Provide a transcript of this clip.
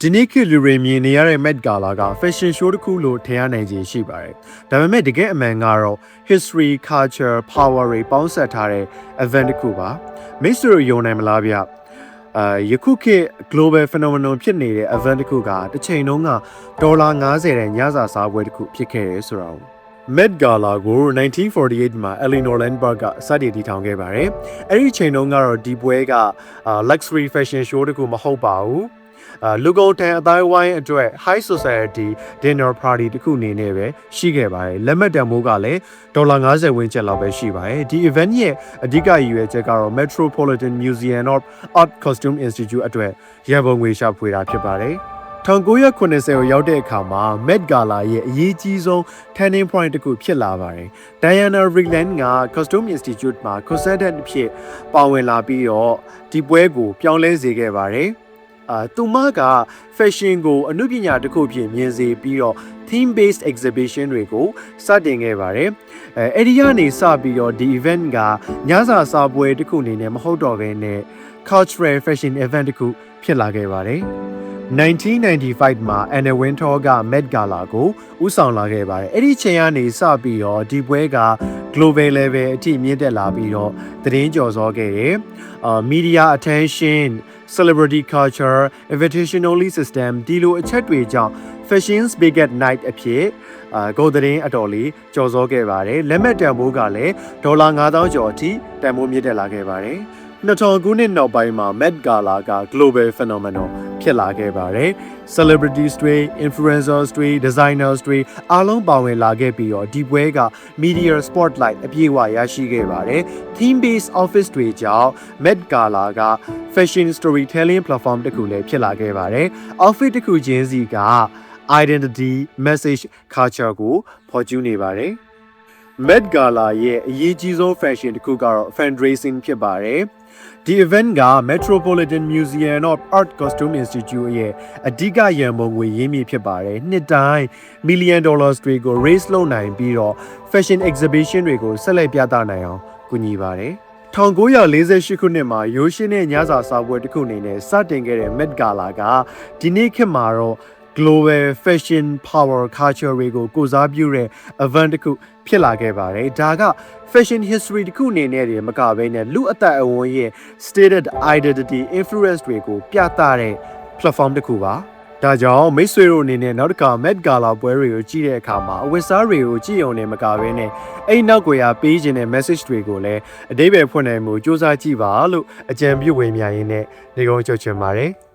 ဒီနေ့ခေတ်လူတွေမြင်နေရတဲ့ Met Gala က fashion show တစ်ခုလို့ထင်ရနိုင်ခြေရှိပါတယ်။ဒါပေမဲ့တကယ်အမှန်ကတော့ history, culture, power တွေပေါင်းစပ်ထားတဲ့ event တစ်ခုပါ။မိတ်ဆွေတို့ယုံနိုင်မလားဗျ။ယခုခေတ် global phenomenon ဖြစ်နေတဲ့ event တစ်ခုကတစ်ချိန်လုံးကဒေါ်လာ90တဲ့ညစာစားပွဲတစ်ခုဖြစ်ခဲ့ရဲဆိုတာကိုMet Gala ကို1948မှာ Eleanor Lindbergh ကစတင်တည်ထောင်ခဲ့ပါတယ်။အဲ့ဒီချိန်တုန်းကတော့ဒီပွဲကluxury fashion show တခုမဟုတ်ပါဘူး။လူကုန်တန်းအတိုင်းဝိုင်းအတွက် high society dinner party တခုအနေနဲ့ပဲရှိခဲ့ပါတယ်။လက်မှတ်တန်ဖိုးကလည်းဒေါ်လာ90ဝန်းကျပ်လောက်ပဲရှိပါတယ်။ဒီ event ရဲ့အဓိကရည်ရွယ်ချက်ကတော့ Metropolitan Museum of Art Costume Institute အတွက်ရန်ပုံငွေရှာဖွေတာဖြစ်ပါတယ်။1990ကိုရောက်တဲ့အခါမှာ Met Gala ရဲ့အရေးကြီးဆုံး turning point တစ်ခုဖြစ်လာပါတယ်။ Diana Vreeland က Costume Institute မှာ consultant အဖြစ်ပါဝင်လာပြီးတော့ဒီပွဲကိုပြောင်းလဲစေခဲ့ပါတယ်။သူမက fashion ကိုအနုပညာတစ်ခုဖြစ်မြင်စေပြီးတော့ theme based exhibition တွေကိုစတင်ခဲ့ပါတယ်။အဲ့ဒီကနေစပြီးတော့ဒီ event ကညစာစားပွဲတစ်ခုအနေနဲ့မဟုတ်တော့ဘဲနဲ့ cultural fashion event တစ်ခုဖြစ်လာခဲ့ပါတယ်။1995မှာ Anna Wintour က Met Gala ကိုဦးဆောင်လာခဲ့ပါတယ်။အဲ့ဒီချိန်ကနေစပြီးတော့ဒီပွဲက global level အထိမြင့်တက်လာပြီးတော့သတင်းကြော်စောခဲ့တယ်။ media attention, celebrity culture, invitation only system ဒီလိုအချက်တွေကြောင့် Fashion's Biggest Night အဖြစ်ကိုသတင်းအတော်လေးကြော်စောခဲ့ပါတယ်။လက်မှတ်တန်ဖိုးကလည်းဒေါ်လာ9000ကျော်အထိတန်ဖိုးမြင့်တက်လာခဲ့ပါတယ်။2000ခုနှစ်နောက်ပိုင်းမှာ Met Gala က global phenomenon ဖြစ်လာခဲ့ပါတယ်။ celebrities တွေ influencers တွေ designers တွေအားလုံးပါဝင်လာခဲ့ပြီးတော့ဒီပွဲက media spotlight အပြည့်အဝရရှိခဲ့ပါတယ်။ theme based office တွေကြောင့် Met Gala က fashion storytelling platform တစ်ခုလည်းဖြစ်လာခဲ့ပါတယ်။ outfit တစ်ခုချင်းစီက identity, message, culture ကိုဖော်ကျူးနေပါတယ်။ Met Gala ရဲ့အရေးကြီးဆုံး fashion တစ်ခုကတော့ fundraising ဖြစ်ပါတယ်။ဒီ event က Metropolitan Museum of Art Costume Institute ရဲ့အဓိကရန်ပုံငွေရင်းမြစ်ဖြစ်ပါတယ်။နှစ်တိုင်း $1 million တွေကို raise လုပ်နိုင်ပြီးတော့ fashion exhibition တွေကိုဆက်လက်ပြသနိုင်အောင်ကူညီပါတယ်။1948ခုနှစ်မှာရိုးရှင်းတဲ့ညစာစားပွဲတစ်ခုအနေနဲ့စတင်ခဲ့တဲ့ Met Gala ကဒီနေ့ခေတ်မှာတော့ global fashion power culture တွေကိုကိုစားပြုတဲ့ event တစ်ခုဖြစ်လာခဲ့ပါတယ်။ဒါက fashion history တစ်ခုအနေနဲ့တည်းမကဘဲနဲ့လူအသက်အဝန်းရဲ့ stated identity influence တွေကိုပြသတဲ့ platform တစ်ခုပါ။ဒါကြောင့်မိတ်ဆွေတို့အနေနဲ့နောက်တစ်ခါ Met Gala ပွဲတွေကိုကြည့်တဲ့အခါမှာအဝတ်အစားတွေကိုကြည့်ရုံနဲ့မကဘဲနဲ့အဲ့နောက်ကွယ်ကပေးခြင်းတဲ့ message တွေကိုလည်းအဓိပ္ပာယ်ဖွင့်နိုင်မှုစူးစမ်းကြည့်ပါလို့အကြံပြုဝေမျှရင်းနဲ့နေကုန်းချုပ်ချင်ပါတယ်။